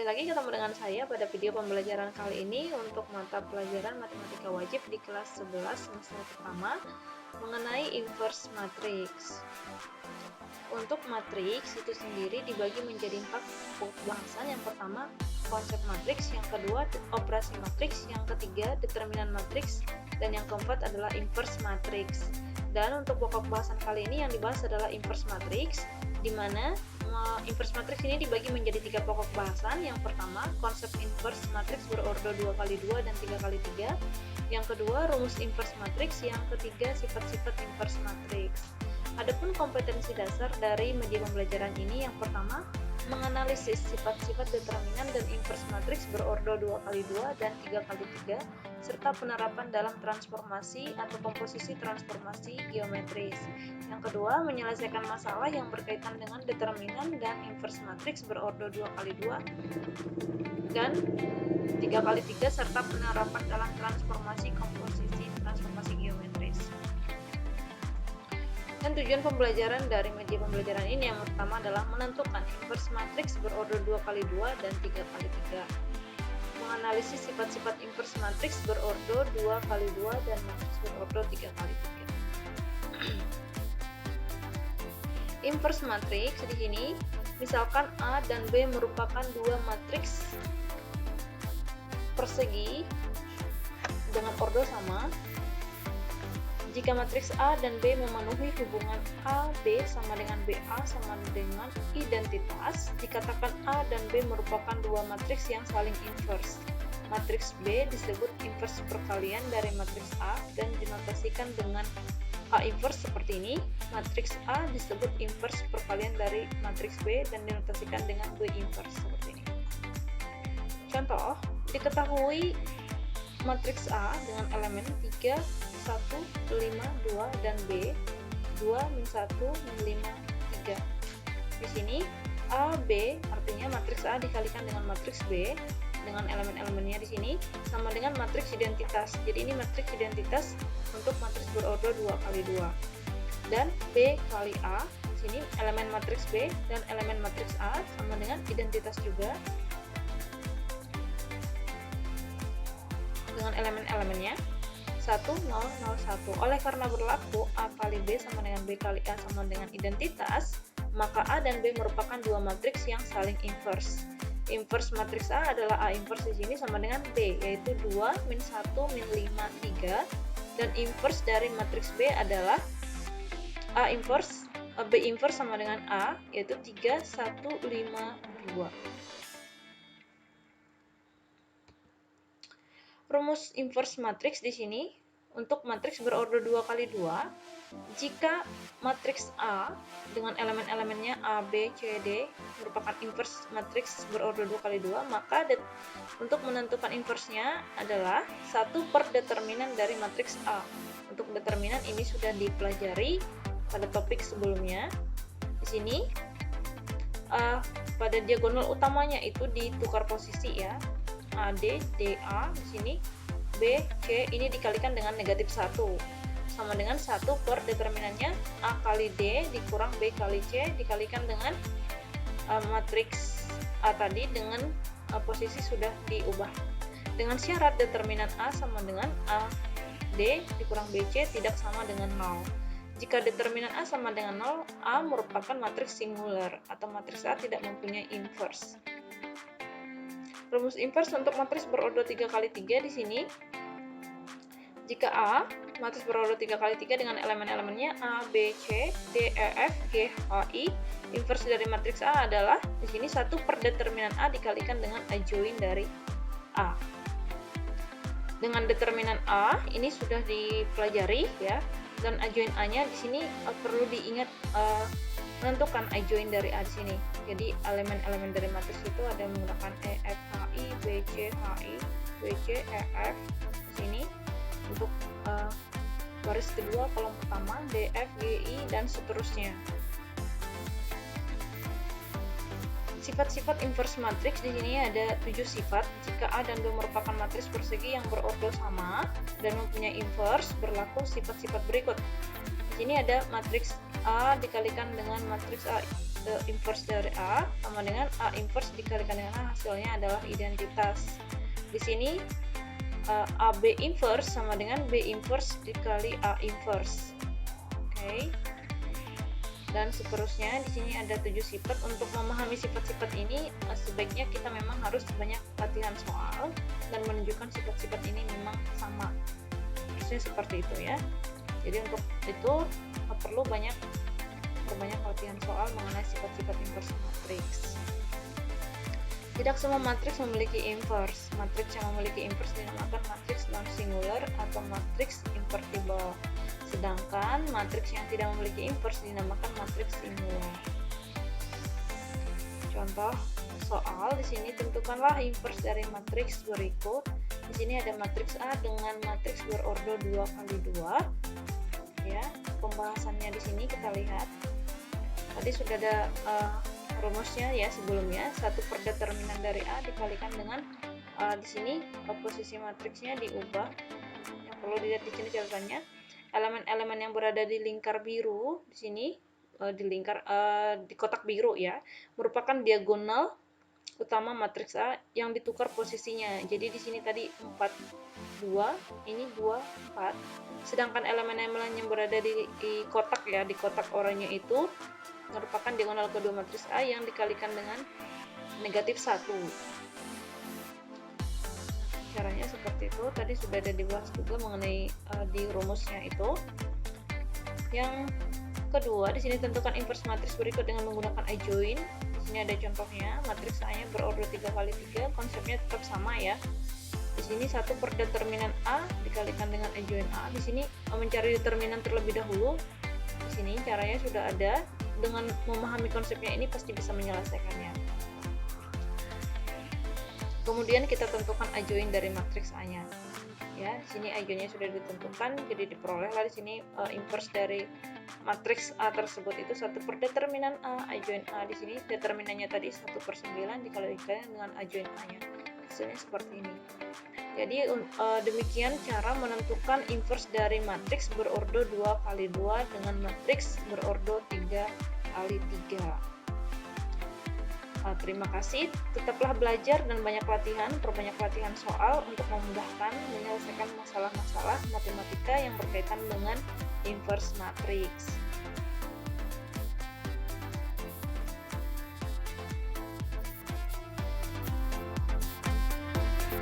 kembali lagi ketemu dengan saya pada video pembelajaran kali ini untuk mata pelajaran matematika wajib di kelas 11 semester pertama mengenai inverse matrix. Untuk matriks itu sendiri dibagi menjadi 4 pokok bahasan. Yang pertama konsep matriks, yang kedua operasi matriks, yang ketiga determinan matriks, dan yang keempat adalah inverse matrix. Dan untuk pokok bahasan kali ini yang dibahas adalah inverse matrix, di mana inverse matrix ini dibagi menjadi 3 pokok bahasan. Yang pertama, konsep inverse matrix berordo 2x2 dan 3x3. Yang kedua, rumus inverse matrix. Yang ketiga, sifat-sifat inverse matrix. Adapun kompetensi dasar dari media pembelajaran ini, yang pertama, menganalisis sifat-sifat determinan dan inverse matrix berordo 2x2 dan 3x3, serta penerapan dalam transformasi atau komposisi transformasi geometris. Yang kedua, menyelesaikan masalah yang berkaitan dengan determinan dan inverse matrix berordo 2x2 dan 3x3, serta penerapan dalam transformasi komposisi transformasi geometris. Dan tujuan pembelajaran dari media pembelajaran ini yang pertama adalah menentukan inverse matrix berordo 2x2 dan 3x3. Menganalisis sifat-sifat inverse matrix berordo 2x2 dan matriks berordo 3x3. Inverse matrix di sini misalkan A dan B merupakan dua matriks persegi dengan ordo sama. Jika matriks A dan B memenuhi hubungan AB sama dengan BA sama dengan identitas, dikatakan A dan B merupakan dua matriks yang saling inverse. Matriks B disebut inverse perkalian dari matriks A dan dinotasikan dengan A inverse seperti ini. Matriks A disebut inverse perkalian dari matriks B dan dinotasikan dengan B inverse seperti ini. Contoh, diketahui matriks A dengan elemen 3, 1, 5, 2 dan B 2, min 1, min 5, 3. Di sini A, B artinya matriks A dikalikan dengan matriks B dengan elemen-elemennya di sini sama dengan matriks identitas. Jadi ini matriks identitas untuk matriks berordo 2x2. Dan B kali A, di sini elemen matriks B dan elemen matriks A sama dengan identitas juga dengan elemen-elemennya 1, 0, 0, 1. Oleh karena berlaku A kali B sama dengan B kali A sama dengan identitas, maka A dan B merupakan dua matriks yang saling inverse. Inverse matriks A adalah A inverse di sini sama dengan B, yaitu 2, min 1, min 5, 3. Dan inverse dari matriks B adalah A inverse, B inverse sama dengan A, yaitu 3, 1, 5, 2. Rumus inverse matrix di sini untuk matriks berordo 2x2, jika matriks A dengan elemen-elemennya A, B, C, D merupakan inverse matriks berordo 2x2, maka untuk menentukan inverse-nya adalah 1 per determinan dari matriks A. Untuk determinan ini sudah dipelajari pada topik sebelumnya. Di sini pada diagonal utamanya itu ditukar posisi ya. AD, DA di sini, B, C ini dikalikan dengan negatif 1 sama dengan 1 per determinannya A kali D dikurang B kali C dikalikan dengan matriks A tadi dengan posisi sudah diubah dengan syarat determinan A sama dengan A D dikurang BC tidak sama dengan 0. Jika determinan A sama dengan 0, A merupakan matriks singular atau matriks A tidak mempunyai inverse. Rumus inverse untuk matriks berordo 3x3 di sini. Jika A, matriks berordo 3x3 dengan elemen-elemennya A, B, C, D, E, F, G, H, I, inverse dari matriks A adalah di sini 1 per determinan A dikalikan dengan adjoin dari A. Dengan determinan A ini sudah dipelajari ya, dan adjoin A-nya di sini perlu diingat menentukan adjoin dari A di sini. Jadi elemen-elemen dari matriks itu ada yang menggunakan E, F, H, I, B, C, H, I, B, C, E, F di sini. Untuk baris kedua kolom pertama D, F, G, I dan seterusnya. Sifat-sifat inverse matrix di sini ada 7 sifat. Jika A dan B merupakan matriks persegi yang berordo sama dan mempunyai inverse, berlaku sifat-sifat berikut. Di sini ada matriks A dikalikan dengan matriks A inverse dari A sama dengan A inverse dikalikan dengan A, hasilnya adalah identitas. Di sini AB inverse sama dengan B inverse dikali A inverse. Oke. Dan seterusnya di sini ada 7 sifat. Untuk memahami sifat-sifat ini sebaiknya kita memang harus banyak latihan soal dan menunjukkan sifat-sifat ini memang sama. Harusnya seperti itu ya. Jadi untuk itu perlu banyak latihan soal mengenai sifat-sifat inverse matriks. Tidak semua matriks memiliki inverse. Matriks yang memiliki inverse dinamakan matriks non-singular atau matriks invertible. Sedangkan matriks yang tidak memiliki inverse dinamakan matriks singular. Contoh soal di sini, tentukanlah inverse dari matriks berikut. Di sini ada matriks A dengan matriks berordo 2 kali 2. Ya, pembahasannya di sini kita lihat. Tadi sudah ada rumusnya ya sebelumnya. 1 per determinan dari A dikalikan dengan di sini posisi matriksnya diubah. Yang perlu dilihat di sini catatannya, elemen-elemen yang berada di lingkar biru di sini di kotak biru ya, merupakan diagonal utama matriks A yang ditukar posisinya. Jadi di sini tadi 4 2, ini 2 4. Sedangkan elemen-elemen yang berada di kotak ya, di kotak oranye itu merupakan diagonal kedua matriks A yang dikalikan dengan negatif 1. Caranya seperti itu. Tadi sudah ada dibahas juga mengenai di rumusnya itu. Yang kedua, di sini tentukan inverse matriks berikut dengan menggunakan adjoint. Di sini ada contohnya, matriks A-nya berordo 3 kali 3, konsepnya tetap sama ya. Di sini 1 per determinan A dikalikan dengan adjoint A. Di sini mencari determinan terlebih dahulu. Di sini caranya sudah ada. Dengan memahami konsepnya ini pasti bisa menyelesaikannya. Kemudian kita tentukan adjoint dari matriks A-nya. Ya, di sini adjointnya sudah ditentukan, jadi diperolehlah di sini inverse dari matriks A tersebut itu 1 per determinan A, adjoint A. Di sini determinannya tadi 1 per 9 dikalikan dengan adjoint A-nya. Hasilnya seperti ini. Jadi demikian cara menentukan inverse dari matriks berordo 2 kali 2 dengan matriks berordo 3 kali 3. Terima kasih, tetaplah belajar dan perbanyak latihan soal untuk memudahkan menyelesaikan masalah-masalah matematika yang berkaitan dengan inverse matriks.